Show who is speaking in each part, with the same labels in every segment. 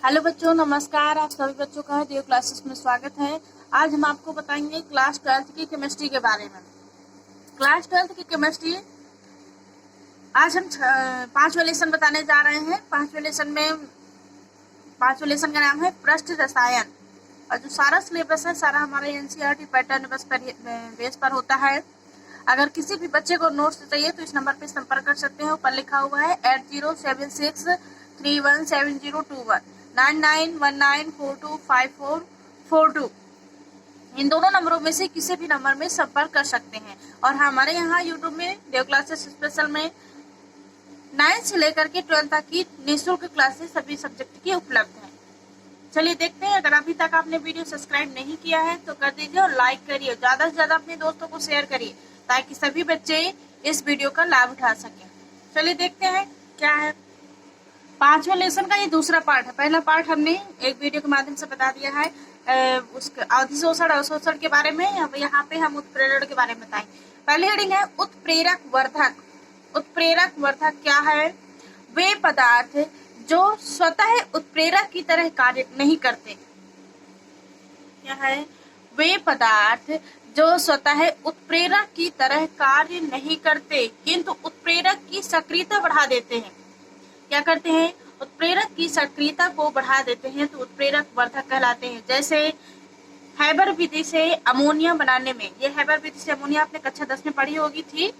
Speaker 1: Hello बच्चों, नमस्कार। आप सभी बच्चों का देव क्लासेस में स्वागत है। आज हम आपको बताएंगे क्लास 12th की केमिस्ट्री के बारे में। क्लास 12th की केमिस्ट्री आज हम 5वें लेसन बताने जा रहे हैं। 5वें लेसन का नाम है पृष्ठ रसायन। और जो सारा सिलेबस है सारा हमारा एनसीईआरटी पैटर्न बेस पर होता है। अगर किसी भी बच्चे को नोट्स चाहिए तो इस नंबर पर संपर्क कर सकते हैं। ऊपर लिखा हुआ है 8076317021 9919425442। इन दोनों नंबरों में से किसी भी नंबर में संपर्क कर सकते हैं। और हमारे यहाँ यूट्यूब में देव क्लासेस स्पेशल में 9 से लेकर के 12 तक की निःशुल्क क्लासेस सभी सब्जेक्ट की उपलब्ध है। चलिए देखते हैं। अगर अभी तक आपने वीडियो सब्सक्राइब नहीं किया है तो कर दीजिए और लाइक करिए। ज्यादा से ज्यादा अपने दोस्तों को शेयर करिए ताकि सभी बच्चे इस वीडियो का लाभ उठा सकें। चलिए देखते हैं क्या है। 5वें लेसन का ये दूसरा पार्ट है। पहला पार्ट हमने एक वीडियो के माध्यम से बता दिया है उसके अधिशोषण अवशोषण के बारे में। यहाँ पे हम उत्प्रेरण के बारे में बताएंगे। पहली हेडिंग है उत्प्रेरक वर्धक। उत्प्रेरक वर्धक क्या है? वे पदार्थ जो स्वतः उत्प्रेरक की तरह कार्य नहीं करते। क्या है? वे पदार्थ जो स्वतः उत्प्रेरक की तरह कार्य नहीं करते किंतु उत्प्रेरक की सक्रियता बढ़ा देते हैं। क्या करते हैं? उत्प्रेरक की सक्रियता को बढ़ा देते हैं तो उत्प्रेरक वर्धक कहलाते हैं। जैसे हैबर विधि से अमोनिया बनाने में, ये हैबर विधि से अमोनिया आपने कक्षा 10 में पढ़ी होगी थी।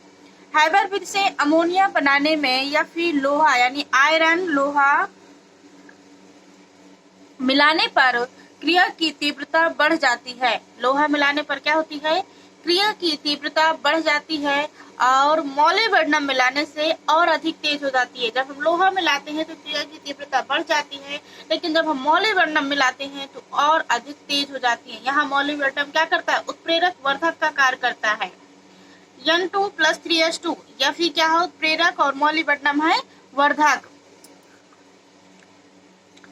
Speaker 1: हैबर विधि से अमोनिया बनाने में या फिर लोहा यानी आयरन लोहा मिलाने पर क्रिया की तीव्रता बढ़ जाती है। लोहा मिलाने पर क्या होती है? क्रिया की तीव्रता बढ़ जाती है और मॉलिब्डेनम मिलाने से और अधिक तेज हो जाती है। जब हम लोहा मिलाते हैं तो क्रिया की तीव्रता बढ़ जाती है, लेकिन जब हम मॉलिब्डेनम मिलाते हैं तो और अधिक तेज हो जाती है। यहाँ मॉलिब्डेनम क्या करता है? उत्प्रेरक वर्धक का कार्य करता है। N2+3H2 या फिर क्या है? उत्प्रेरक और मॉलिब्डेनम है वर्धक।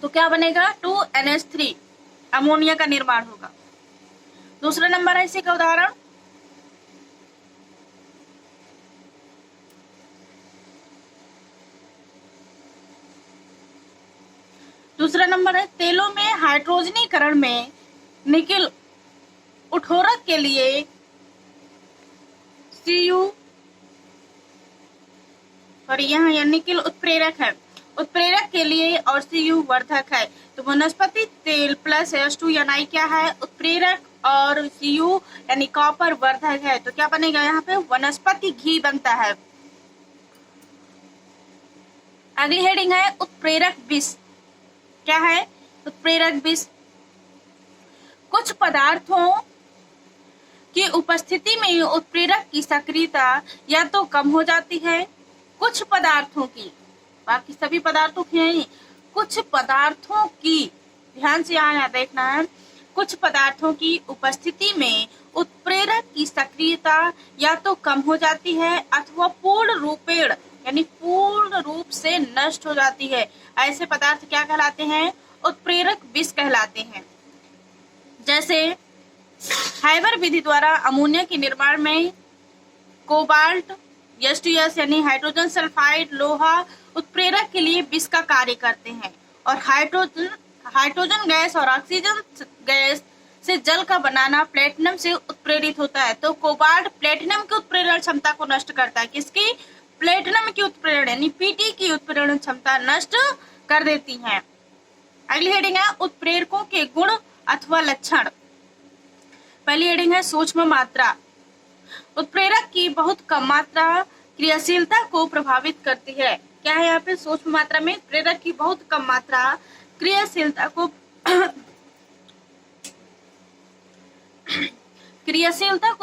Speaker 1: तो क्या बनेगा? 2NH3 अमोनिया का निर्माण होगा। दूसरा नंबर है इसी का उदाहरण। दूसरा नंबर है तेलों में हाइड्रोजनीकरण में निकिल उठोरक के लिए Cu और यहाँ निकिल उत्प्रेरक है, उत्प्रेरक के लिए और Cu वर्धक है। तो वनस्पति तेल प्लस H2 यानी क्या है? उत्प्रेरक और Cu यानी कॉपर वर्धक है। तो क्या बनेगा? यहाँ पे वनस्पति घी बनता है। अगली हेडिंग है उत्प्रेरक विष। क्या है? उत्प्रेरक विष कुछ पदार्थों की उपस्थिति में उत्प्रेरक की सक्रियता या तो कम हो जाती है। कुछ पदार्थों की, बाकी सभी पदार्थों की नहीं, कुछ पदार्थों की, ध्यान से यहाँ देखना है। कुछ पदार्थों की उपस्थिति में उत्प्रेरक की सक्रियता या तो कम हो जाती है अथवा पूर्ण रूप से नष्ट हो जाती है। ऐसे पदार्थ क्या कहलाते हैं? उत्प्रेरक विष कहलाते हैं। जैसे हैबर विधि द्वारा अमोनिया के निर्माण में कोबाल्ट H2S यानी हाइड्रोजन सल्फाइड लोहा उत्प्रेरक के लिए विष का कार्य करते हैं। और हाइड्रोजन गैस और ऑक्सीजन गैस से जल का बनाना प्लेटिनम से उत्प्रेरित होता है। तो कोबाल्ट प्लेटिनम की उत्प्रेरण क्षमता को नष्ट करता है। किसकी? प्लेटिनम की उत्प्रेरण यानी Pt की उत्प्रेरण क्षमता नष्ट कर देती है। अगली हेडिंग है उत्प्रेरकों के गुण अथवा लक्षण। पहली हेडिंग है सूक्ष्म मात्रा। उत्प्रेरक की बहुत कम मात्रा क्रियाशीलता को प्रभावित करती है। क्या है यहाँ पे? सूक्ष्म मात्रा में उत्प्रेरक की बहुत कम मात्रा क्रियाशीलता को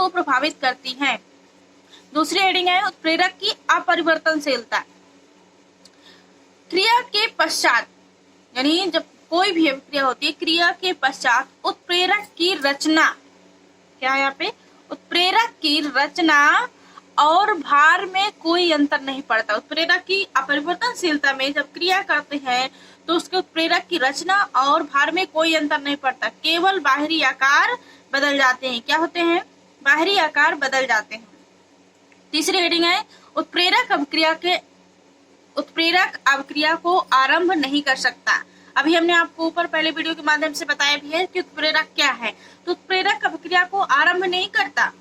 Speaker 1: प्रभावित करती है। दूसरी हेडिंग है उत्प्रेरक की अपरिवर्तनशीलता। क्रिया के पश्चात यानी जब कोई भी अभिक्रिया होती है, क्रिया के पश्चात उत्प्रेरक की रचना, क्या है यहाँ पे? उत्प्रेरक की रचना और भार में कोई अंतर नहीं पड़ता। उत्प्रेरक की अपरिवर्तनशीलता में जब क्रिया करते हैं तो उसके उत्प्रेरक की रचना और भार में कोई अंतर नहीं पड़ता, केवल बाहरी आकार बदल जाते हैं। क्या होते हैं? बाहरी आकार बदल जाते हैं। तीसरी हेडिंग है उत्प्रेरक अभिक्रिया को आरंभ नहीं कर सकता। अभी हमने आपको ऊपर पहले वीडियो के माध्यम से बताया भी है कि उत्प्रेरक क्या है। तो उत्प्रेरक अभिक्रिया को आरंभ नहीं करता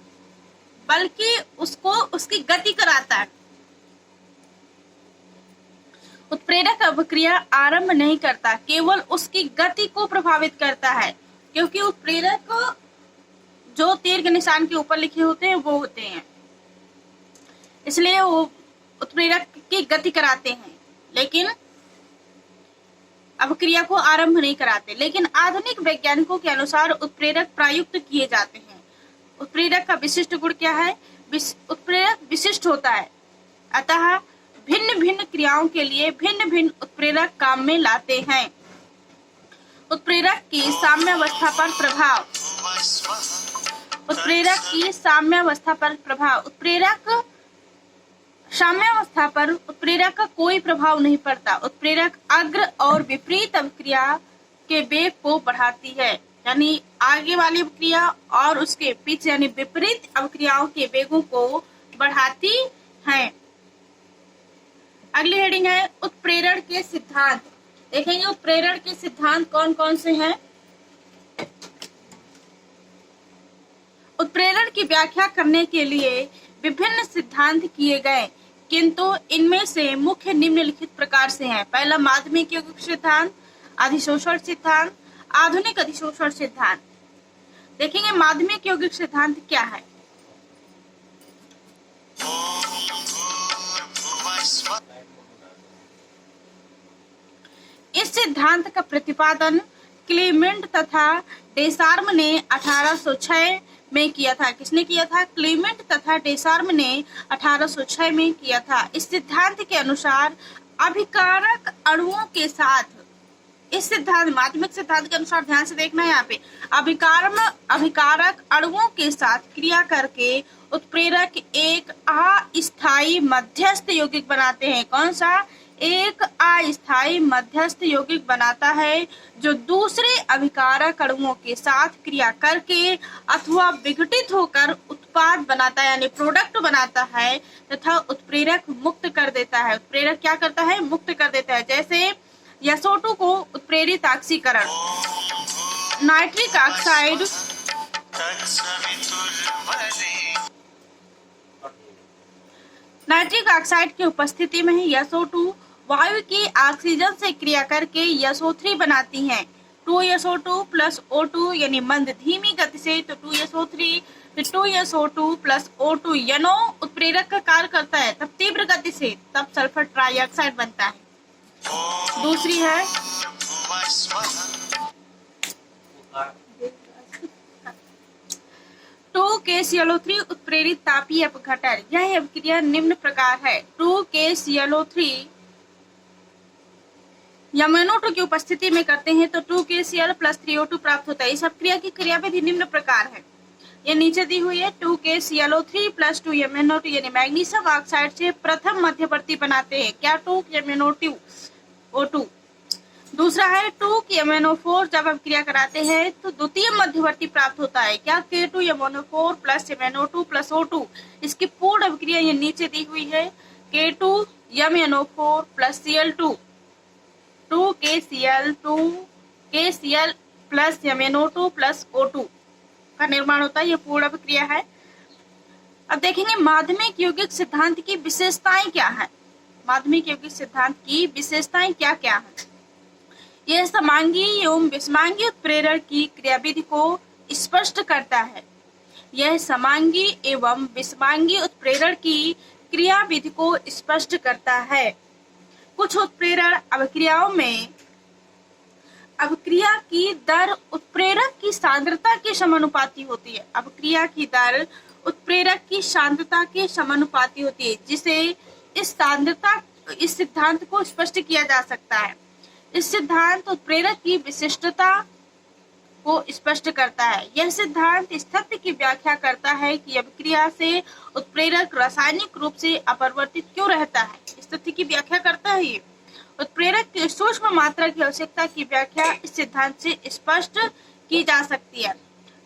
Speaker 1: बल्कि उसको उसकी गति कराता है। उत्प्रेरक अभिक्रिया आरंभ नहीं करता, केवल उसकी गति को प्रभावित करता है, क्योंकि उत्प्रेरक जो तीर के निशान के ऊपर लिखे होते हैं वो होते हैं, इसलिए वो उत्प्रेरक की गति कराते हैं लेकिन अभिक्रिया को आरंभ नहीं कराते। लेकिन आधुनिक वैज्ञानिकों के अनुसार उत्प्रेरक प्रयुक्त किए जाते हैं। उत्प्रेरक का विशिष्ट गुण क्या है? उत्प्रेरक विशिष्ट होता है, अतः भिन्न भिन्न क्रियाओं के लिए भिन्न भिन्न उत्प्रेरक काम में लाते हैं। उत्प्रेरक की साम्यावस्था पर प्रभाव। उत्प्रेरक की साम्यावस्था पर प्रभाव। उत्प्रेरक साम्यावस्था पर उत्प्रेरक का कोई प्रभाव नहीं पड़ता। उत्प्रेरक अग्र और विपरीत अभिक्रिया के वेग को बढ़ाती है, यानी आगे वाली अभिक्रिया और उसके पीछे यानी विपरीत अभिक्रियाओं के वेगों को बढ़ाती है। अगली हेडिंग है उत्प्रेरण के सिद्धांत। देखेंगे उत्प्रेरण के सिद्धांत कौन कौन से हैं। उत्प्रेरण की व्याख्या करने के लिए विभिन्न सिद्धांत किए गए, किंतु इनमें से मुख्य निम्नलिखित प्रकार से हैं। पहला माध्यमिक यौगिक सिद्धांत, अधिशोषण सिद्धांत, आधुनिक अधिशोषण सिद्धांत। देखेंगे माध्यमिक यौगिक सिद्धांत क्या है। इस सिद्धांत का प्रतिपादन क्लेमेंट तथा डेसार्म ने 1806 में किया था। किसने किया था? क्लेमेंट तथा डेसार्म ने 1806 में किया था। इस सिद्धांत के अनुसार अभिकारक अणुओं के साथ, इस सिद्धांत माध्यमिक सिद्धांत के अनुसार ध्यान से देखना है यहाँ पे, अभिकारक अणुओं के साथ क्रिया करके उत्प्रेरक एक अस्थायी मध्यस्थ यौगिक बनाते हैं। कौन सा? एक अस्थायी मध्यस्थ यौगिक बनाता है जो दूसरे अभिकारक अणुओं के साथ क्रिया करके अथवा विघटित होकर उत्पाद बनाता है, यानी प्रोडक्ट बनाता है तथा उत्प्रेरक मुक्त कर देता है। उत्प्रेरक क्या करता है? मुक्त कर देता है। जैसे SO2 को उत्प्रेरित ऑक्सीकरण, नाइट्रिक ऑक्साइड नाइट्रिक ऑक्साइड की उपस्थिति में ही SO2 वायु की ऑक्सीजन से क्रिया करके SO3 बनाती हैं। 2SO2 प्लस O2 यानी मंद धीमी गति से, तो 2SO3 फिर 2SO2 प्लस O2 यनो उत्प्रेरक का कार्य करता है, तब तीव्र गति से, तब सल्फर ट्राइऑक्साइड बनता है। दूसरी है 2KClO3 उत्प्रेरित तापीय अपघटन। यह अभिक्रिया निम्न प्रकार है। 2KClO3 MnO2 की उपस्थिति में करते हैं तो 2KCl प्लस 3O2 प्राप्त होता है। इस अभिक्रिया की क्रियाविधि निम्न प्रकार है, ये नीचे दी हुई है। 2KClO3 प्लस 2MnO2 यानी मैग्नीशियम ऑक्साइड से प्रथम मध्यवर्ती बनाते हैं। क्या? 2MnO2। दूसरा है 2KMnO4, जब अभिक्रिया कराते हैं तो द्वितीय मध्यवर्ती प्राप्त होता है। क्या? K2MnO4 plus MnO2 plus O2। इसकी पूर्ण अभिक्रिया ये नीचे दी हुई है। K2MnO4 plus Cl2, 2KCl plus MnO2 plus O2 का निर्माण होता है। ये पूर्ण अभिक्रिया है। अब देखेंगे माध्यमिक यौगिक सिद्धांत की विशेषताएं क्या है। माध्यमिक यौगिक सिद्धांत की विशेषताएं क्या क्या है? यह समांगी एवं विषमांगी उत्प्रेरण की क्रियाविधि को स्पष्ट करता है। यह समांगी एवं विषमांगी उत्प्रेरण की क्रियाविधि को स्पष्ट करता है। कुछ उत्प्रेरण अभिक्रियाओं में अभिक्रिया की दर उत्प्रेरक की सांद्रता के समानुपाती होती है। अभिक्रिया की दर उत्प्रेरक की सांद्रता के समानुपाती होती है, जिसे इस सिद्धांत को स्पष्ट किया जा सकता है। इस सिद्धांत उत्प्रेरक की विशिष्टता को स्पष्ट करता है। यह सिद्धांत इस तथ्य की व्याख्या करता है कि अभिक्रिया से उत्प्रेरक रासायनिक रूप से अपरिवर्तित क्यों रहता है। इस तथ्य की व्याख्या करता है। ये उत्प्रेरक की सूक्ष्म मात्रा की आवश्यकता की व्याख्या इस सिद्धांत से स्पष्ट की जा सकती है।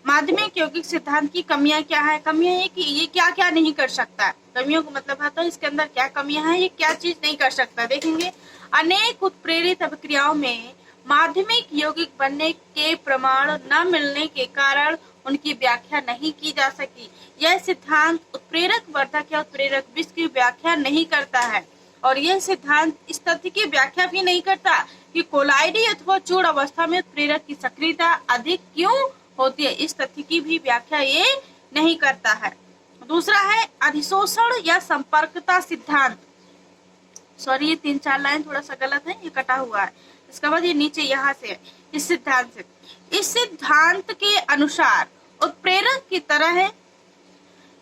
Speaker 1: माध्यमिक यौगिक सिद्धांत की कमियां क्या है? कमियां ये कि ये क्या क्या नहीं कर सकता। कमियों का मतलब आता है इसके अंदर क्या कमियां हैं, ये क्या चीज नहीं कर सकता। देखेंगे अनेक उत्प्रेरित अभिक्रियाओं में माध्यमिक यौगिक बनने के प्रमाण न मिलने के कारण उनकी व्याख्या नहीं की जा सकी। यह सिद्धांत उत्प्रेरक वर्धक या उत्प्रेरक विष की व्याख्या नहीं करता है और यह सिद्धांत इस तथ्य की व्याख्या भी नहीं करता कि कोलाइडी अथवा चूड़ अवस्था में उत्प्रेरक की सक्रियता अधिक क्यों होती है। इस तथ्य की भी व्याख्या ये नहीं करता है। दूसरा है अधिशोषण या संपर्कता सिद्धांत। सॉरी, ये 3-4 लाइन थोड़ा सा गलत है, ये कटा हुआ है। इसके बाद ये नीचे यहाँ से इस सिद्धांत के अनुसार उत्प्रेरक की तरह है।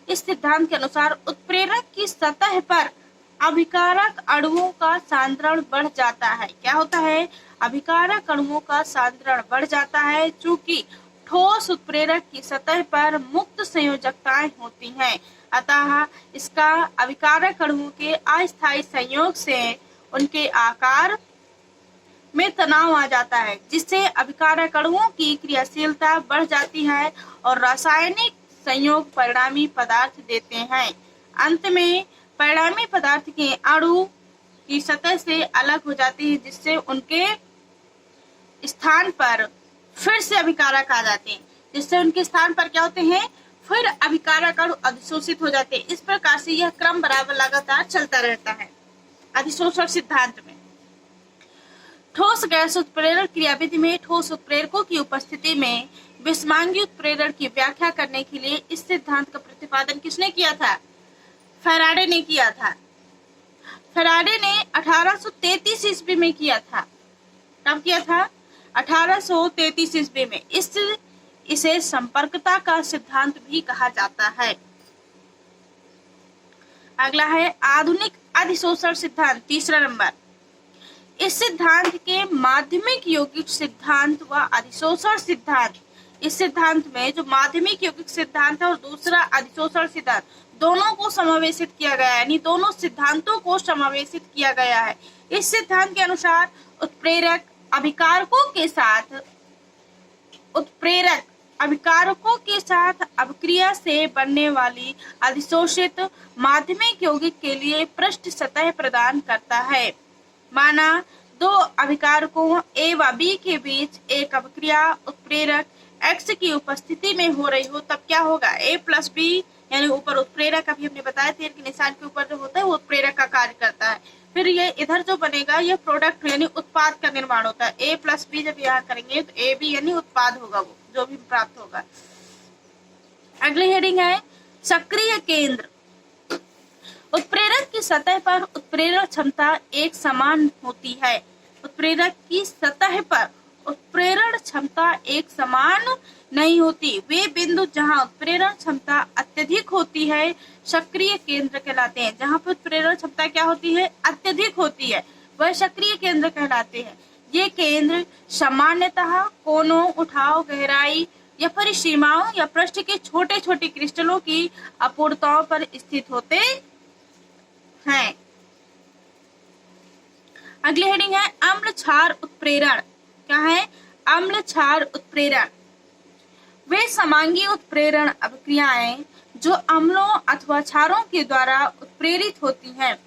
Speaker 1: इस सिद्धांत के अनुसार उत्प्रेरक की सतह पर अभिकारक अणुओं का सांद्रण बढ़ जाता है। क्या होता है? अभिकारक अणुओं का सांद्रण बढ़ जाता है। चूंकि ठोस उत्प्रेरक की सतह पर मुक्त संयोजकताएं होती हैं, अतः इसका अभिकारक अणुओं के अस्थायी संयोग से उनके आकार में तनाव आ जाता है, जिससे अभिकारक अणुओं की क्रियाशीलता बढ़ जाती है और रासायनिक संयोग परिणामी पदार्थ देते हैं। अंत में परिणामी पदार्थ के अणु की सतह से अलग हो जाती है, जिससे उनके स्थान पर फिर से अभिकारक आ जाते हैं, जिससे उनके स्थान पर क्या होते हैं? फिर अभिकारक अणु अधिशोषित हो जाते हैं। इस प्रकार से यह क्रम बराबर लगातार चलता रहता है। अधिशोषण सिद्धांत में ठोस गैस उत्प्रेरण क्रियाविधि में ठोस उत्प्रेरकों की उपस्थिति में विषमांगी उत्प्रेरण की व्याख्या करने के लिए इस सिद्धांत का प्रतिपादन किसने किया था? फैराडे ने किया था। फैराडे ने 1833 ईस्वी में किया था। कब किया था? 1833 ईस्वी में। इसे संपर्कता का सिद्धांत भी कहा जाता है। अगला है आधुनिक अधिशोषण सिद्धांत, तीसरा नंबर। इस सिद्धांत के माध्यमिक यौगिक सिद्धांत व अधिशोषण सिद्धांत, इस सिद्धांत में जो माध्यमिक यौगिक सिद्धांत है और दूसरा अधिशोषण सिद्धांत, दोनों को समावेशित किया गया है, यानी दोनों सिद्धांतों को समावेशित किया गया है। इस सिद्धांत के अनुसार उत्प्रेरक अभिकारकों के साथ अभिक्रिया से बनने वाली अधिशोषित माध्यमिक यौगिक के लिए पृष्ठ सतह प्रदान करता है। माना दो अभिकारकों A व B के बीच एक अभिक्रिया उत्प्रेरक X की उपस्थिति में हो रही हो, तब क्या होगा? A प्लस B, यानी ऊपर उत्प्रेरक, अभी हमने बताया तीर के निशान के ऊपर जो होता है वो उत्प्रेरक का कार्य करता है। फिर ये इधर जो बनेगा ये प्रोडक्ट यानी उत्पाद का निर्माण होता है। A प्लस B जब यहाँ करेंगे तो AB यानी उत्पाद होगा, वो जो भी प्राप्त होगा। अगली हेडिंग है सक्रिय केंद्र। उत्प्रेरक की सतह पर उत्प्रेरण क्षमता एक समान होती है। उत्प्रेरक की सतह पर उत्प्रेरण क्षमता एक समान नहीं होती। वे बिंदु जहां उत्प्रेरण क्षमता अत्यधिक होती है सक्रिय केंद्र कहलाते हैं। जहां पर उत्प्रेरण क्षमता क्या होती है? अत्यधिक होती है, वह सक्रिय केंद्र कहलाते हैं। ये केंद्र सामान्यतः कोनों, उठाव, गहराई या परिसीमाओं या पृष्ठ के छोटे छोटे क्रिस्टलों की अपूर्णताओं पर स्थित होते हैं। अगली हेडिंग है अम्ल क्षार उत्प्रेरण। क्या है? अम्ल क्षार उत्प्रेरण। वे समांगी उत्प्रेरण अभिक्रियाएं जो अम्लों अथवा क्षारों के द्वारा उत्प्रेरित होती हैं।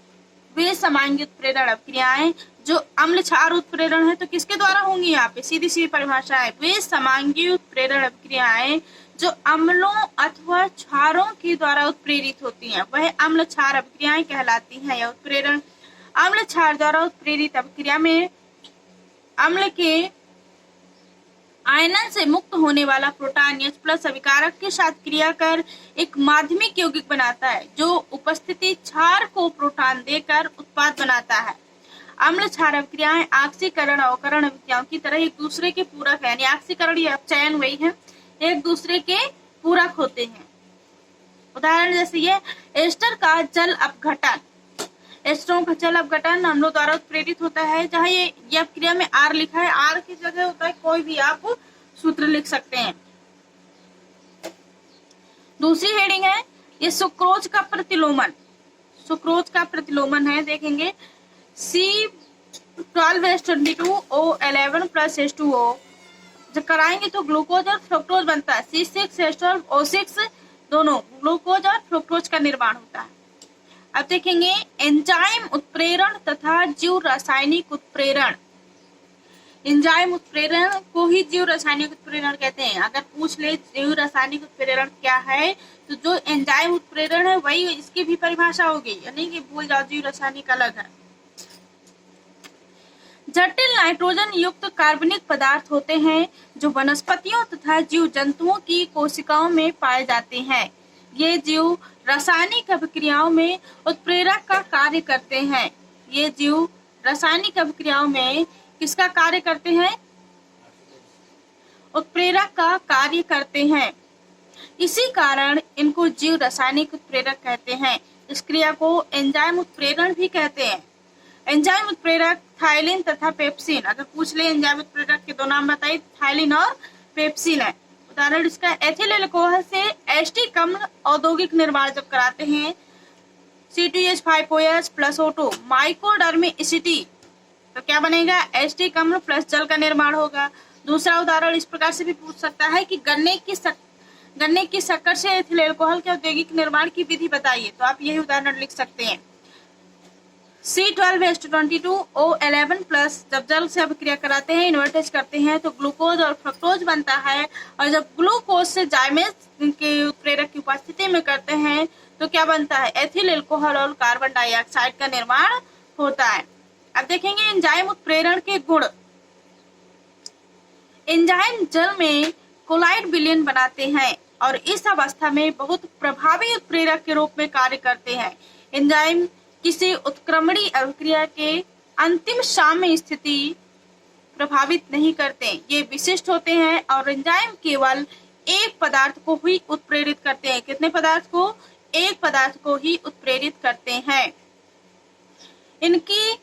Speaker 1: वे समांगी उत्प्रेरण अभिक्रियाएं जो अम्ल क्षार उत्प्रेरण है, तो किसके द्वारा होंगी? यहाँ पे सीधी सीधी परिभाषा है। वे समांगी उत्प्रेरण अभिक्रियाएं जो अम्लों अथवा क्षारों के द्वारा उत्प्रेरित होती हैं, वह अम्ल क्षार अभिक्रियाएं कहलाती हैं। या उत्प्रेरण अम्ल क्षार द्वारा उत्प्रेरित अभिक्रिया में अम्ल के आयनन से मुक्त होने वाला प्रोटॉन H+ अभिकारक के साथ क्रिया कर एक माध्यमिक यौगिक बनाता है, जो उपस्थिति क्षार को प्रोटॉन देकर उत्पाद बनाता है। अम्ल क्षार अभिक्रियाएं ऑक्सीकरण अवकरण अभिक्रियाओं की तरह एक दूसरे के पूरक है, यानी ऑक्सीकरण या अपचयन वही है, एक दूसरे के पूरक होते हैं। उदाहरण जैसे ये एस्टर का जल अपघटन, एस्टरों का जल अपघटन अम्लों द्वारा उत्प्रेरित होता है। जहाँ ये अभिक्रिया में R लिखा है, R की जगह होता है कोई भी आप सूत्र लिख सकते हैं। दूसरी हेडिंग है ये सुक्रोज का प्रतिलोमन। सुक्रोज का प्रतिलोमन है, देखेंगे C12H22O11 + H2O जब कराएंगे तो ग्लूकोज और फ्रुक्टोज बनता है। C6H12O6 दोनों ग्लूकोज और फ्रुक्टोज का निर्माण होता है। अब देखेंगे एंजाइम उत्प्रेरण तथा जीव रासायनिक उत्प्रेरण। एंजाइम उत्प्रेरण को ही जीव रासायनिक उत्प्रेरण कहते हैं। अगर पूछ ले जीव रासायनिक उत्प्रेरण क्या है, तो जो एंजाइम उत्प्रेरण है वही इसकी भी परिभाषा होगी, यानी कि भूल जाओ जीव रासायनिक अलग है। जटिल नाइट्रोजन युक्त कार्बनिक पदार्थ होते हैं जो वनस्पतियों तथा जीव जंतुओं की कोशिकाओं में पाए जाते हैं। ये जीव रासायनिक अभिक्रियाओं में उत्प्रेरक का कार्य करते हैं। ये जीव रासायनिक अभिक्रियाओं में किसका कार्य करते हैं? उत्प्रेरक का कार्य करते हैं। इसी कारण इनको जीव रासायनिक उत्प्रेरक कहते हैं। इस क्रिया को एंजाइम उत्प्रेरण भी कहते हैं। एंजाइम उत्प्रेरक थाइलिन तथा पेप्सिन, अगर पूछ ले एंजाइम उत्प्रेरक के दो नाम बताइए, थाइलिन और पेप्सिन है। उदाहरण इसका एथिल अल्कोहल से एस्टिक अम्ल औद्योगिक निर्माण जब कराते हैं, C2H5OH प्लस O2 माइकोडर्मिसिटी, तो क्या बनेगा? एस्टिक अम्ल प्लस जल का निर्माण होगा। दूसरा उदाहरण इस प्रकार से भी पूछ सकता है कि गन्ने की शक्कर से एथिल अल्कोहल के औद्योगिक निर्माण की विधि बताइए, तो आप यही उदाहरण लिख सकते हैं। C12H22O11 प्लस जब जल से अभिक्रिया कराते हैं, इन्वर्टेज करते हैं, तो ग्लूकोज और फ्रक्टोज बनता है। और जब ग्लूकोज से जाइमेज के उत्प्रेरक की उपस्थिति में करते हैं तो क्या बनता है? एथिल अल्कोहल और कार्बन डाइऑक्साइड का निर्माण होता है। अब देखेंगे एंजाइम उत्प्रेरण के गुण। एंजाइम जल में कोलाइड विलयन बनाते हैं और इस अवस्था में बहुत प्रभावी उत्प्रेरक के रूप में कार्य करते हैं। एंजाइम किसी उत्क्रमणी अभिक्रिया के अंतिम साम्य स्थिति प्रभावित नहीं करते, ये विशिष्ट होते हैं और एंजाइम केवल एक पदार्थ को ही उत्प्रेरित करते हैं। कितने पदार्थ को? एक पदार्थ को ही उत्प्रेरित करते हैं। इनकी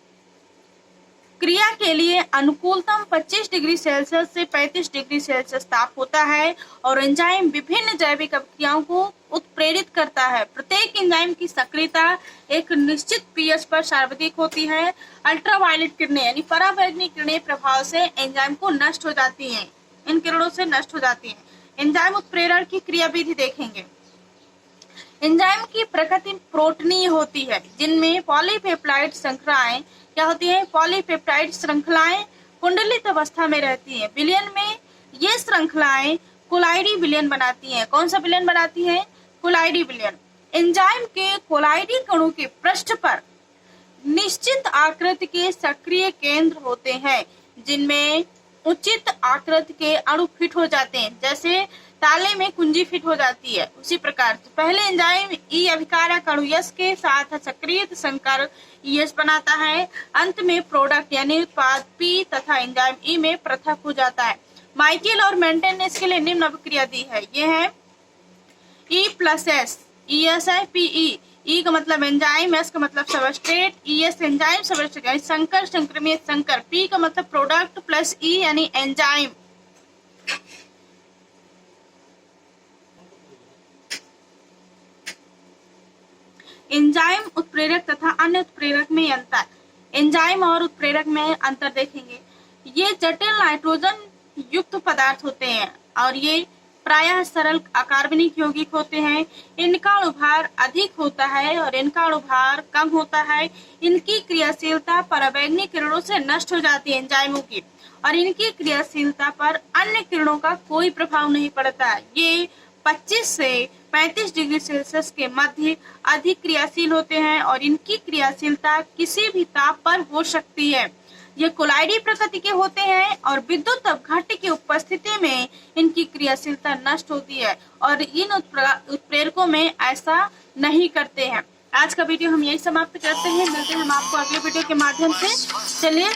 Speaker 1: क्रिया के लिए अनुकूलतम 25 डिग्री सेल्सियस से 35 डिग्री सेल्सियस ताप होता है और एंजाइम विभिन्न जैविक अभिक्रियाओं को उत्प्रेरित करता है। प्रत्येक एंजाइम की सक्रियता एक निश्चित पीएच पर सार्वत्रिक होती है। अल्ट्रावायलेट किरणें यानी पराबैंगनी किरणें प्रभाव से एंजाइम को नष्ट हो जाती हैं, इन किरणों से नष्ट हो जाती हैं। एंजाइम उत्प्रेरण की क्रियाविधि देखेंगे। एंजाइम की प्रकृति प्रोटीनीय होती है, जिनमें पॉलीपेप्टाइड श्रृंखलाएं क्या होती हैं? पॉलीपेप्टाइड श्रृंखलाएं कुंडलित अवस्था में रहती हैं। विलयन में ये श्रृंखलाएं कोलाइडी विलयन बनाती हैं। कौन सा विलयन बनाती हैं? कोलाइडी विलयन। एंजाइम के कोलाइडी कणों के पृष्ठ पर निश्चित आकृति के सक्रिय केंद्र होते हैं, जिनमें उचित आकृति के अणु फिट हो जाते हैं। जैसे ताले में कुंजी फिट हो जाती है, उसी प्रकार पहले एंजाइम ई अभिकारक अणु यस के साथ सक्रिय संकर यस बनाता है। अंत में प्रोडक्ट यानी उत्पाद पी तथा एंजाइम ई में पृथक हो जाता है। माइकल और मेंटेन ने इसके लिए निम्न अभिक्रिया दी है। ये है E+S, ES है PE। E का मतलब एंजाइम, S का मतलब सबस्ट्रेट, ES एंजाइम सबस्ट्रेट यानी संकर संक्रमित संकर, P का मतलब प्रोडक्ट प्लस E यानी एंजाइम। एंजाइम उत्प्रेरक तथा अन्य उत्प्रेरक में अंतर। एंजाइम और उत्प्रेरक में अंतर देखेंगे। ये जटिल नाइट्रोजन युक्त पदार्थ होते हैं और ये प्रायः सरल अकार्बनिक यौगिक होते हैं। इनका अणुभार अधिक होता है और इनका अणुभार कम होता है। इनकी क्रियाशीलता पराबैंगनी किरणों से नष्ट हो जाती है एंजाइमों की, और इनकी क्रियाशीलता पर अन्य किरणों का कोई प्रभाव नहीं पड़ता। ये 25 से 35 डिग्री सेल्सियस के मध्य अधिक क्रियाशील होते हैं और इनकी क्रियाशीलता किसी भी ताप पर हो सकती है। ये कोलाइडी प्रकृति के होते हैं और विद्युत अपघट्य की उपस्थिति में इनकी क्रियाशीलता नष्ट होती है और इन उत्प्रेरकों में ऐसा नहीं करते हैं। आज का वीडियो हम यही समाप्त करते हैं। मिलते हैं हम आपको अगले वीडियो के माध्यम से। चलिए,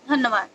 Speaker 1: धन्यवाद।